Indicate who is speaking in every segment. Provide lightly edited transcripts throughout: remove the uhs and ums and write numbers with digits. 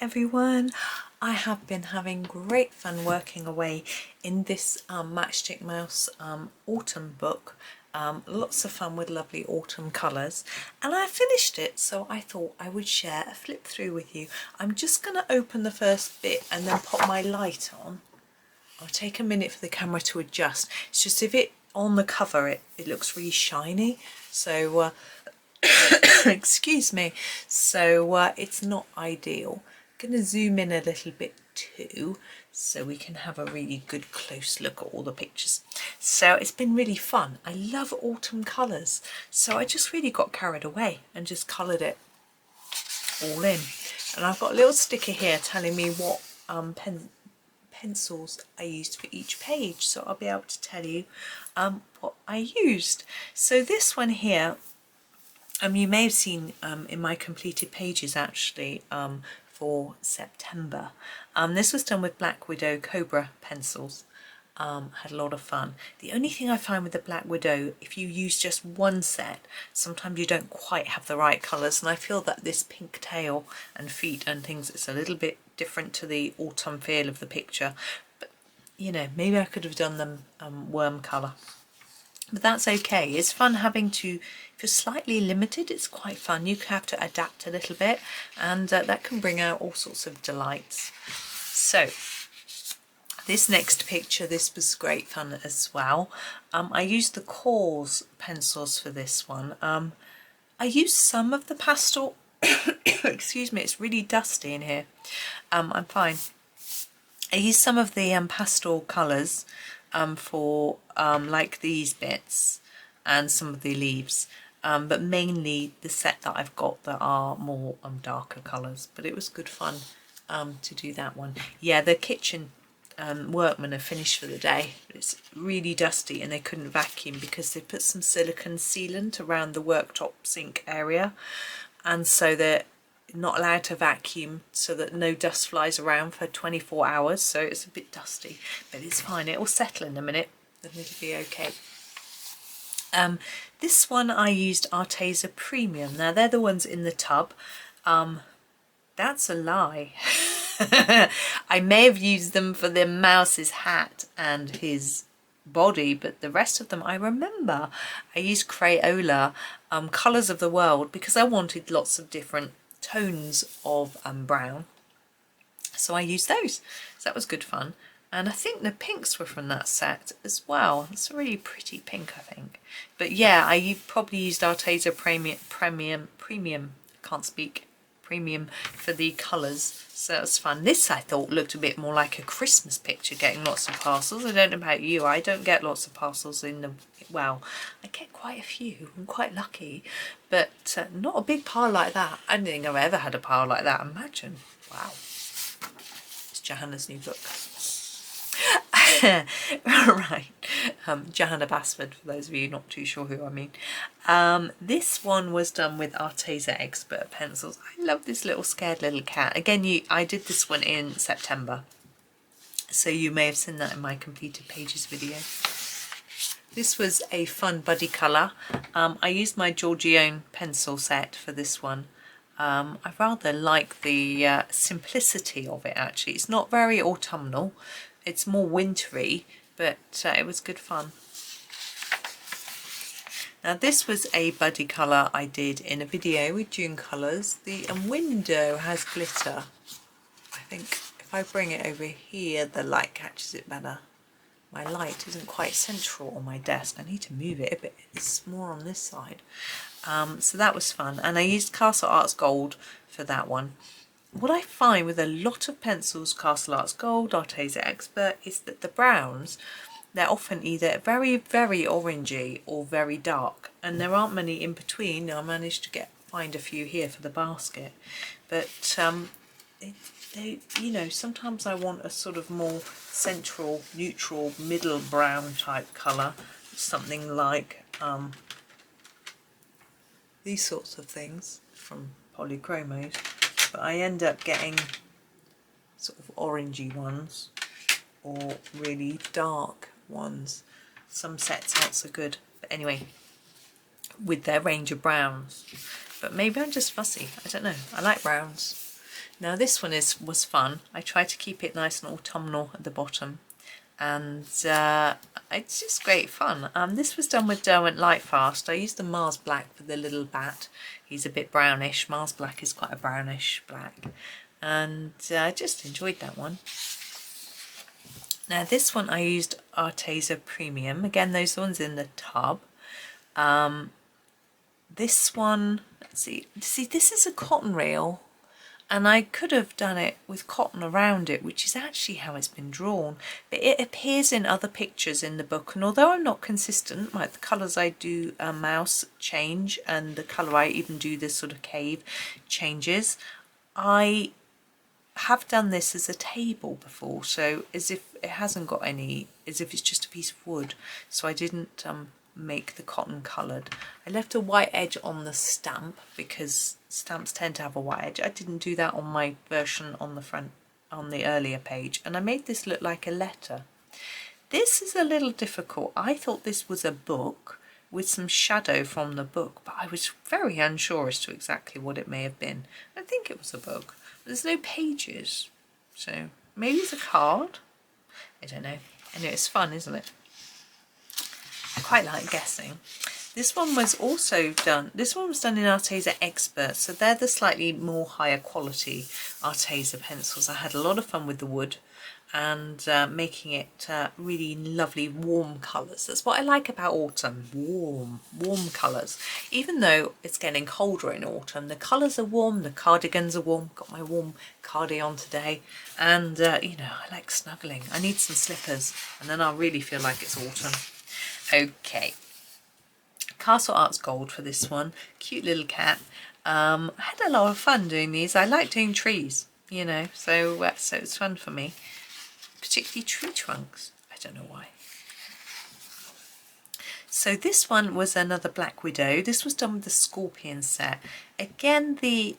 Speaker 1: everyone. I have been having great fun working away in this Matchstick Mouse autumn book. Lots of fun with lovely autumn colours, and I finished it, so I thought I would share a flip through with you. I'm just going to open the first bit and then pop my light on. I'll take a minute for the camera to adjust. It's just if it on the cover it looks really shiny, so excuse me, so it's not ideal. I'm going to zoom in a little bit too so we can have a really good close look at all the pictures. So it's been really fun. I love autumn colours, so I just really got carried away and just coloured it all in. And I've got a little sticker here telling me what pencils I used for each page, so I'll be able to tell you what I used. So this one here, you may have seen in my completed pages actually for September. This was done with Black Widow Cobra pencils. Had a lot of fun. The only thing I find with the Black Widow, if you use just one set, sometimes you don't quite have the right colours, and I feel that this pink tail and feet and things is a little bit different to the autumn feel of the picture. But you know, maybe I could have done them worm colour. But that's okay. It's fun having to, if you're slightly limited, it's quite fun. You have to adapt a little bit, and that can bring out all sorts of delights. So this next picture, this was great fun as well. I used the Cores pencils for this one. I used some of the pastel, excuse me, it's really dusty in here. I'm fine. I used some of the pastel colours for like these bits and some of the leaves, but mainly the set that I've got that are more darker colours. But it was good fun to do that one. Yeah, the kitchen workmen are finished for the day. It's really dusty and they couldn't vacuum because they put some silicone sealant around the worktop sink area, and so they're not allowed to vacuum so that no dust flies around for 24 hours, so it's a bit dusty, but it's fine. It will settle in a minute and it'll be okay. This one I used Arteza Premium. Now they're the ones in the tub. That's a lie. I may have used them for the mouse's hat and his body, but the rest of them I remember. I used Crayola Colours of the World because I wanted lots of different tones of brown, so I used those, so that was good fun. And I think the pinks were from that set as well. It's a really pretty pink, I think. But yeah, I probably used Arteza Premium, can't speak, Premium for the colours, so that was fun. This I thought looked a bit more like a Christmas picture, getting lots of parcels. I don't know about you, I don't get lots of parcels in the, well, I get quite a few, I'm quite lucky, but not a big pile like that. I don't think I've ever had a pile like that, imagine. Wow. It's Johanna's new book. Right, Johanna Basford, for those of you not too sure who I mean. This one was done with Arteza Expert pencils. I love this little scared little cat. Again, I did this one in September, so you may have seen that in my completed pages video. This was a fun buddy colour. I used my Giorgione pencil set for this one. I rather like the simplicity of it actually. It's not very autumnal. It's more wintry, but it was good fun. Now this was a buddy colour I did in a video with June Colours. The window has glitter. I think if I bring it over here, the light catches it better. My light isn't quite central on my desk. I need to move it a bit. It's more on this side. So that was fun. And I used Castle Arts Gold for that one. What I find with a lot of pencils, Castle Arts Gold, Arteza Expert, is that the browns, they're often either very, very orangey or very dark, and there aren't many in between. I managed to find a few here for the basket, but they, you know, sometimes I want a sort of more central, neutral, middle brown type colour, something like these sorts of things from Polychromos. But I end up getting sort of orangey ones or really dark ones. Some sets aren't so good, but anyway, with their range of browns. But maybe I'm just fussy, I don't know. I like browns. Now this one was fun. I tried to keep it nice and autumnal at the bottom, and it's just great fun. This was done with Derwent Lightfast. I used the Mars Black for the little bat. He's a bit brownish. Mars Black is quite a brownish black, and I just enjoyed that one. Now this one I used Arteza Premium. Again, those ones in the tub. This one, let's see, this is a cotton reel, and I could have done it with cotton around it, which is actually how it's been drawn, but it appears in other pictures in the book, and although I'm not consistent, like the colours I do mouse change, and the colour I even do this sort of cave changes, I have done this as a table before, so as if it hasn't got any, as if it's just a piece of wood, so I didn't make the cotton coloured. I left a white edge on the stamp because stamps tend to have a white edge. I didn't do that on my version on the front, on the earlier page, and I made this look like a letter. This is a little difficult. I thought this was a book with some shadow from the book, but I was very unsure as to exactly what it may have been. I think it was a book. There's no pages, so maybe it's a card. I don't know. Anyway, it's fun, isn't it? I quite like guessing. This one was also done, this one was done in Arteza Expert, so they're the slightly more higher quality Arteza pencils. I had a lot of fun with the wood and making it really lovely warm colours. That's what I like about autumn, warm colours. Even though it's getting colder in autumn, the colours are warm, the cardigans are warm. Got my warm cardi on today, and you know, I like snuggling. I need some slippers and then I'll really feel like it's autumn. Okay, Castle Arts Gold for this one. Cute little cat. I had a lot of fun doing these. I like doing trees, you know, so it's fun for me. Particularly tree trunks. I don't know why. So this one was another Black Widow. This was done with the Scorpion set. Again, the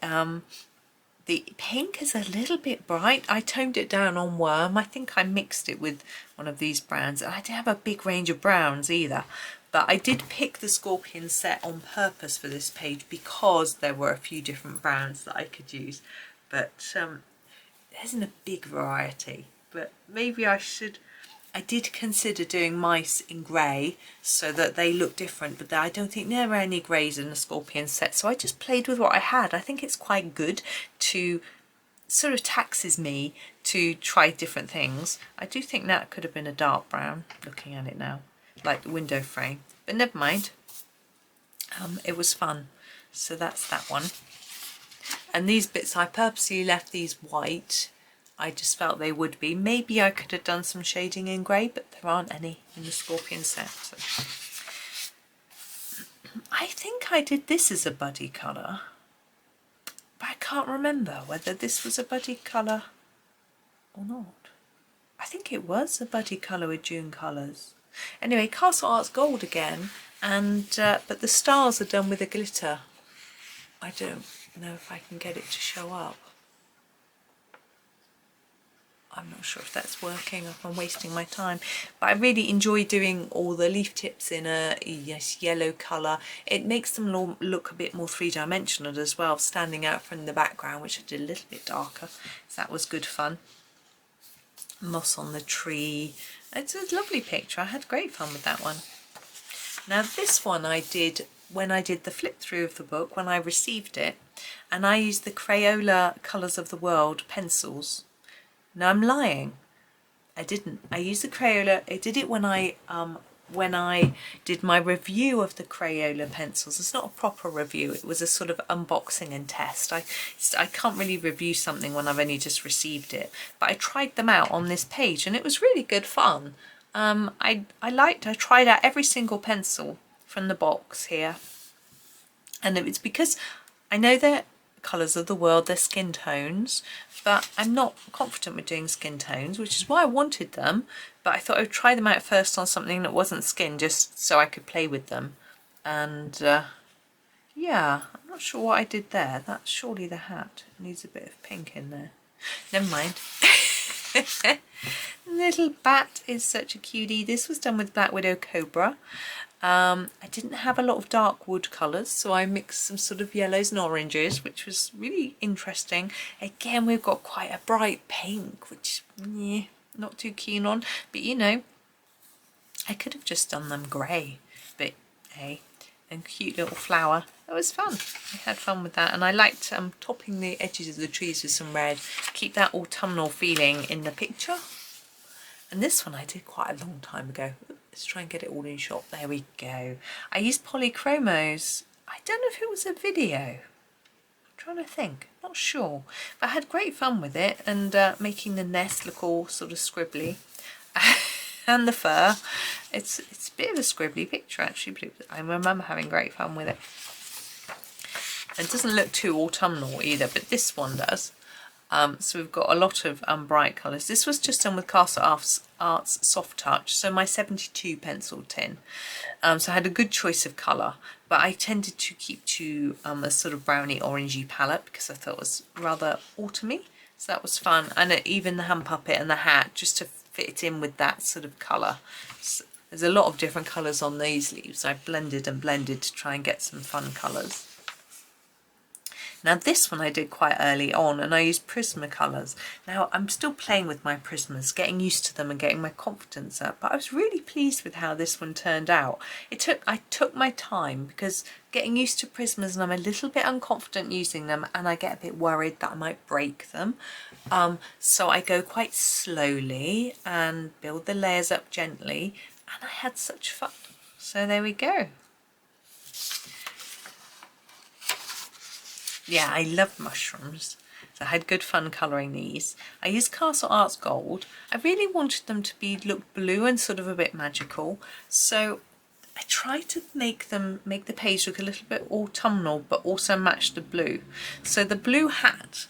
Speaker 1: pink is a little bit bright. I toned it down on Worm. I think I mixed it with one of these browns. I didn't have a big range of browns either, but I did pick the Scorpion set on purpose for this page because there were a few different browns that I could use, but there isn't a big variety. But maybe I did consider doing mice in grey so that they look different, but I don't think there were any greys in the Scorpion set, so I just played with what I had. I think it's quite good to, sort of taxes me to try different things. I do think that could have been a dark brown, looking at it now, like the window frame, but never mind. It was fun, so that's that one. And these bits, I purposely left these white. I just felt they would be. Maybe I could have done some shading in grey, but there aren't any in the Scorpion set. So. I think I did this as a buddy colour, but I can't remember whether this was a buddy colour or not. I think it was a buddy colour with June colours. Anyway, Castle Arts Gold again, and but the stars are done with a glitter. I don't know if I can get it to show up. I'm not sure if that's working, if I'm wasting my time, but I really enjoy doing all the leaf tips in a yellow colour. It makes them look a bit more three-dimensional as well, standing out from the background, which I did a little bit darker, so that was good fun. Moss on the tree. It's a lovely picture. I had great fun with that one. Now this one I did when I did the flip through of the book, when I received it, and I used the Crayola Colours of the World pencils. No, I'm lying. I didn't. I used the Crayola. I did it when I did my review of the Crayola pencils. It's not a proper review. It was a sort of unboxing and test. I can't really review something when I've only just received it. But I tried them out on this page, and it was really good fun. I tried out every single pencil from the box here, and it was because I know that Colours of the World, they're skin tones, but I'm not confident with doing skin tones, which is why I wanted them, but I thought I would try them out first on something that wasn't skin, just so I could play with them. And yeah, I'm not sure what I did there. That's surely the hat. It needs a bit of pink in there. Never mind. Little bat is such a cutie. This was done with Black Widow Cobra. I didn't have a lot of dark wood colours, so I mixed some sort of yellows and oranges, which was really interesting. Again, we've got quite a bright pink, which, yeah, not too keen on. But, you know, I could have just done them grey, but, hey, and cute little flower. It was fun. I had fun with that, and I liked topping the edges of the trees with some red. Keep that autumnal feeling in the picture. And this one I did quite a long time ago. Let's try and get it all in shot. There we go. I used polychromos. I don't know if it was a video. I'm trying to think. Not sure. But I had great fun with it, and making the nest look all sort of scribbly. And the fur. It's a bit of a scribbly picture actually, but I remember having great fun with it. It doesn't look too autumnal either, but this one does. So we've got a lot of bright colours. This was just done with Castle Arts Soft Touch, so my 72 pencil tin. So I had a good choice of colour, but I tended to keep to a sort of browny orangey palette because I thought it was rather autumny. So that was fun, and even the hand puppet and the hat, just to fit it in with that sort of colour. So there's a lot of different colours on these leaves. I blended and blended to try and get some fun colours. Now this one I did quite early on, and I used Prismacolors. Now I'm still playing with my Prismas, getting used to them and getting my confidence up, but I was really pleased with how this one turned out. I took my time because getting used to Prismas, and I'm a little bit unconfident using them, and I get a bit worried that I might break them. So I go quite slowly and build the layers up gently, and I had such fun. So there we go. Yeah, I love mushrooms, so I had good fun colouring these. I used Castle Arts Gold. I really wanted them to look blue and sort of a bit magical, so I tried to make the page look a little bit autumnal, but also match the blue. So the blue hat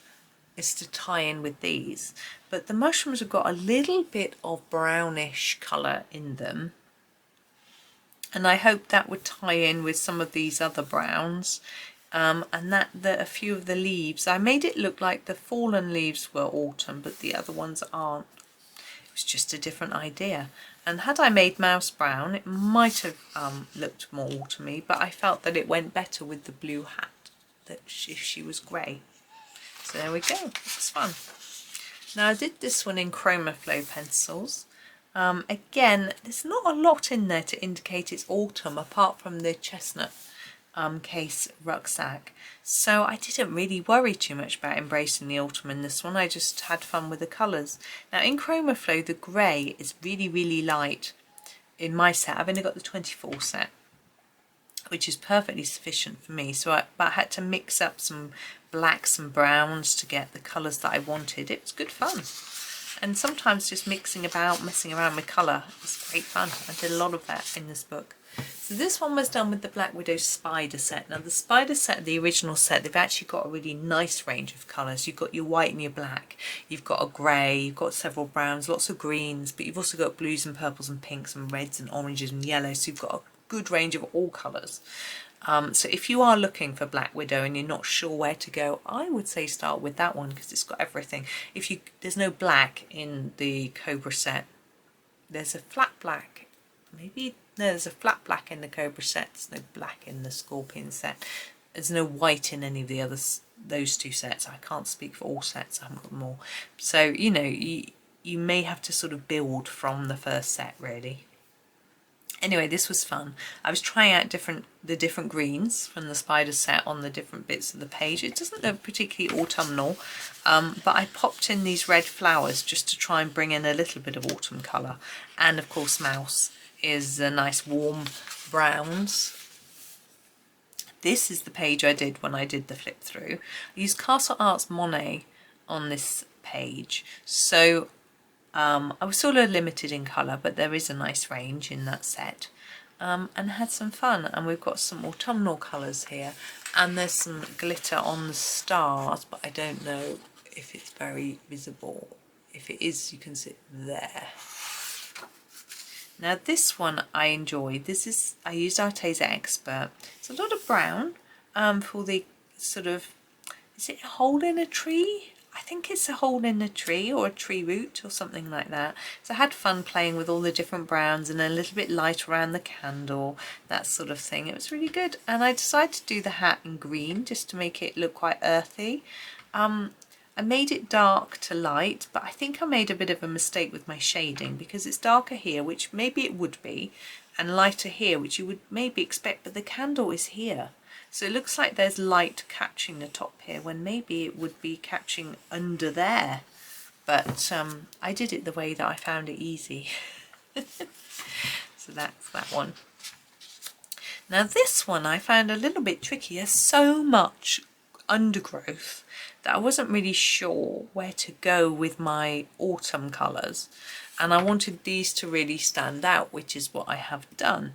Speaker 1: is to tie in with these, but the mushrooms have got a little bit of brownish colour in them, and I hope that would tie in with some of these other browns. And a few of the leaves, I made it look like the fallen leaves were autumn, but the other ones aren't. It was just a different idea. And had I made mouse brown, it might have looked more autumny, but I felt that it went better with the blue hat, if she was grey. So there we go, it was fun. Now I did this one in Chroma Flow pencils. Again, there's not a lot in there to indicate it's autumn, apart from the chestnut case rucksack, so I didn't really worry too much about embracing the autumn in this one. I just had fun with the colours. Now in Chroma Flow, the grey is really light in my set. I've only got the 24 set, which is perfectly sufficient for me, so I had to mix up some blacks and browns to get the colours that I wanted. It was good fun, and sometimes just messing around with colour is great fun. I did a lot of that in this book. So this one was done with the Black Widow Spider set. Now the Spider set, the original set, they've actually got a really nice range of colours. You've got your white and your black, you've got a grey, you've got several browns, lots of greens, but you've also got blues and purples and pinks and reds and oranges and yellows. So you've got a good range of all colours. So if you are looking for Black Widow and you're not sure where to go, I would say start with that one because it's got everything. There's no black in the Cobra set. There's a flat black, maybe. No, there's a flat black in the Cobra set, there's no black in the Scorpion set. There's no white in any of the others, those two sets. I can't speak for all sets, I haven't got them all. So, you know, you may have to sort of build from the first set, really. Anyway, this was fun. I was trying out the different greens from the Spider set on the different bits of the page. It doesn't look particularly autumnal, but I popped in these red flowers just to try and bring in a little bit of autumn colour. And of course, Mouse is the nice warm browns. This is the page I did when I did the flip through. I used Castle Arts Monet on this page, so I was sort of limited in colour, but there is a nice range in that set, and had some fun. And we've got some autumnal colours here, and there's some glitter on the stars, but I don't know if it's very visible. If it is, you can see it there. Now this one I enjoyed. I used Arteza Expert. It's a lot of brown for the sort of, is it a hole in a tree? I think it's a hole in a tree or a tree root or something like that. So I had fun playing with all the different browns and a little bit light around the candle, that sort of thing. It was really good. And I decided to do the hat in green just to make it look quite earthy. I made it dark to light, but I think I made a bit of a mistake with my shading because it's darker here, which maybe it would be, and lighter here, which you would maybe expect, but the candle is here. So it looks like there's light catching the top here when maybe it would be catching under there. But I did it the way that I found it easy. So that's that one. Now this one I found a little bit tricky. There's so much undergrowth that I wasn't really sure where to go with my autumn colours. And I wanted these to really stand out, which is what I have done.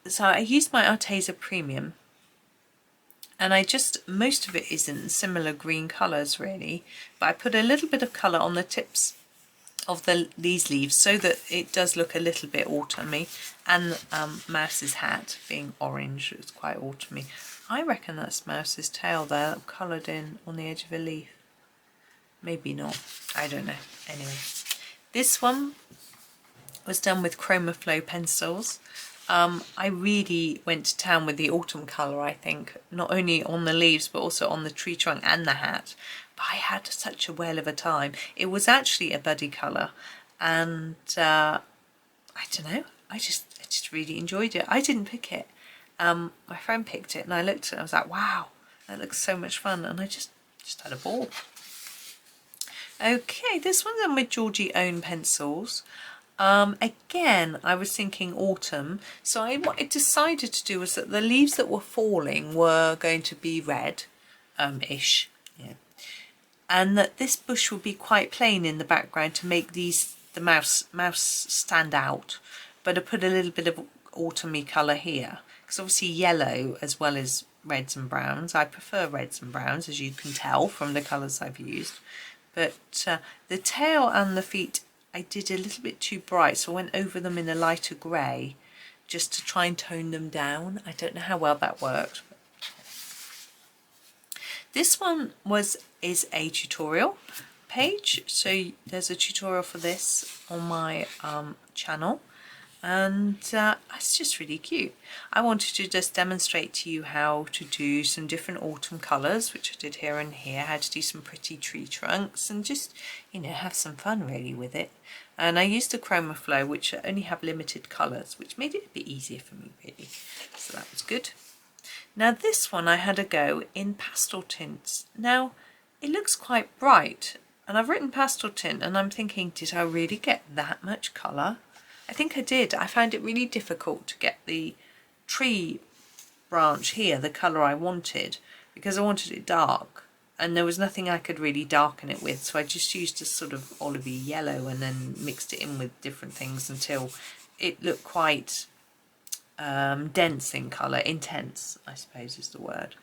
Speaker 1: So I used my Arteza Premium, and most of it is in similar green colours really, but I put a little bit of colour on the tips of these leaves so that it does look a little bit autumny, and Mouse's hat being orange, it's quite autumny. I reckon that's Mouse's tail there, coloured in on the edge of a leaf. Maybe not, I don't know. Anyway, this one was done with Chroma Flow pencils. I really went to town with the autumn colour, I think, not only on the leaves but also on the tree trunk and the hat. But I had such a whale of a time. It was actually a buddy colour, and I don't know, I just really enjoyed it. I didn't pick it. My friend picked it and I looked at it and I was like, wow, that looks so much fun, and I just had a ball. Okay, this one's done with Georgie Own pencils. Again, I was thinking autumn, so what I decided to do was that the leaves that were falling were going to be red, ish, yeah, and that this bush would be quite plain in the background to make the mouse stand out. But I put a little bit of autumny colour here, because obviously yellow as well as reds and browns. I prefer reds and browns, as you can tell from the colours I've used. But the tail and the feet I did a little bit too bright, so I went over them in a lighter grey just to try and tone them down. I don't know how well that worked. This one is a tutorial page, so there's a tutorial for this on my channel, and it's just really cute. I wanted to just demonstrate to you how to do some different autumn colours, which I did here and here, how to do some pretty tree trunks, and just, you know, have some fun really with it. And I used the Chroma Flow, which only have limited colours, which made it a bit easier for me really, so that was good. Now this one I had a go in pastel tints. Now it looks quite bright, and I've written pastel tint and I'm thinking, did I really get that much colour? I think I did. I found it really difficult to get the tree branch here the colour I wanted, because I wanted it dark and there was nothing I could really darken it with, so I just used a sort of olivey yellow and then mixed it in with different things until it looked quite dense in colour, intense I suppose is the word.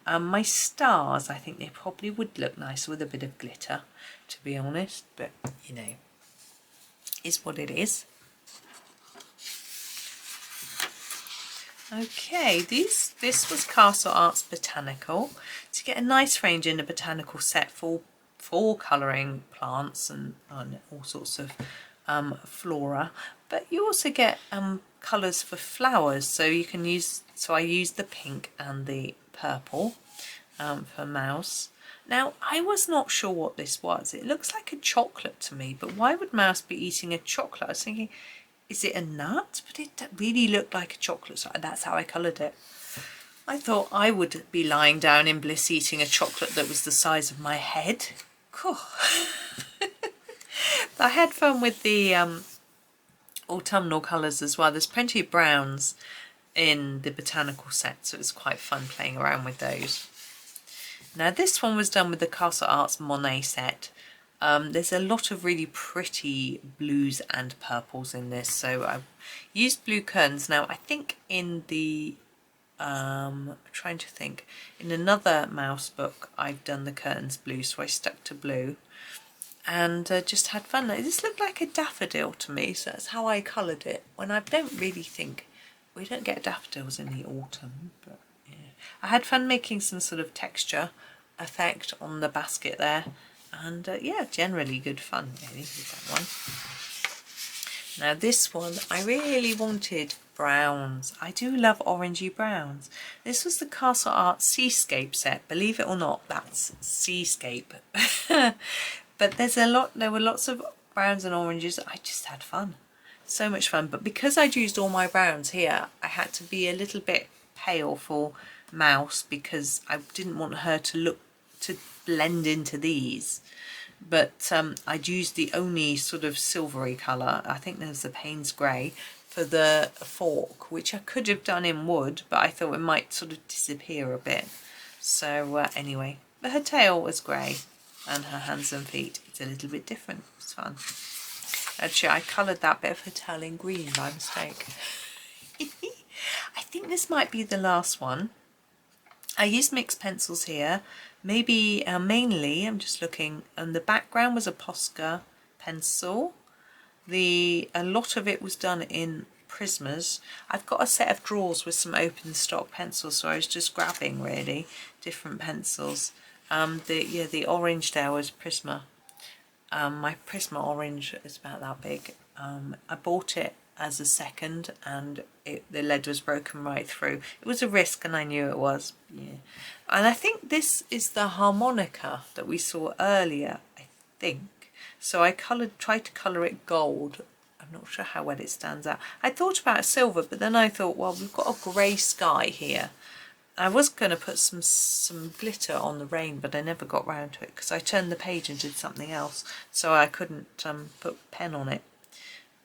Speaker 1: My stars, I think they probably would look nice with a bit of glitter, to be honest, but you know, is what it is. Okay, this was Castle Arts Botanical. To get a nice range in a botanical set for colouring plants and all sorts of flora, but you also get colours for flowers, so you can use, so I used the pink and the purple for Mouse. Now I was not sure what this was. It looks like a chocolate to me, but why would Mouse be eating a chocolate? I was thinking, is it a nut? But it really looked like a chocolate, so that's how I coloured it. I thought I would be lying down in bliss eating a chocolate that was the size of my head. Cool. I had fun with the autumnal colours as well. There's plenty of browns in the botanical set, so it was quite fun playing around with those. Now this one was done with the Castle Arts Monet set. There's a lot of really pretty blues and purples in this, so I've used blue curtains. Now I think in the I'm trying to think, in another Mouse book I've done the curtains blue, so I stuck to blue and just had fun. This looked like a daffodil to me, so that's how I coloured it, when I don't really think, we don't get daffodils in the autumn, but yeah. I had fun making some sort of texture effect on the basket there. And yeah, generally good fun really with that one. Now this one, I really wanted browns. I do love orangey browns. This was the Castle Art Seascape set. Believe it or not, that's Seascape. But there were lots of browns and oranges. I just had fun. So much fun. But because I'd used all my browns here, I had to be a little bit pale for Mouse because I didn't want her to blend into these. But I'd used the only sort of silvery colour, I think there's the Payne's Grey, for the fork, which I could have done in wood, but I thought it might sort of disappear a bit. So anyway, but her tail was grey and her hands and feet, it's a little bit different. It's fun. Actually, I coloured that bit of her tail in green by mistake. I think this might be the last one. I used mixed pencils here. Maybe mainly, I'm just looking, and the background was a Posca pencil. A lot of it was done in Prismas. I've got a set of drawers with some open stock pencils, so I was just grabbing really different pencils. The orange there was Prisma. My Prisma orange is about that big. I bought it as a second and the lead was broken right through. It was a risk and I knew it was. Yeah. And I think this is the harmonica that we saw earlier, I think. So I tried to colour it gold. I'm not sure how well it stands out. I thought about silver, but then I thought, well, we've got a grey sky here. I was going to put some glitter on the rain, but I never got round to it because I turned the page and did something else, so I couldn't put pen on it.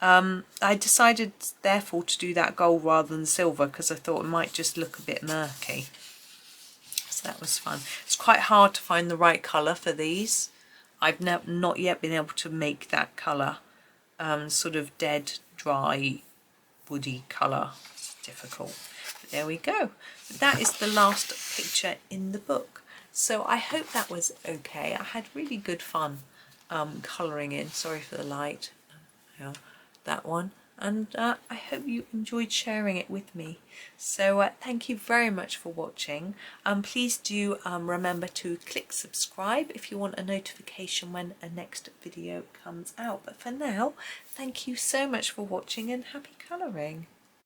Speaker 1: I decided therefore to do that gold rather than silver because I thought it might just look a bit murky. So that was fun. It's quite hard to find the right colour for these. I've not yet been able to make that colour, sort of dead, dry, woody colour. It's difficult. But there we go. But that is the last picture in the book. So I hope that was okay. I had really good fun colouring in. Sorry for the light. That one. And I hope you enjoyed sharing it with me. So thank you very much for watching. Please do remember to click subscribe if you want a notification when a next video comes out. But for now, thank you so much for watching and happy colouring.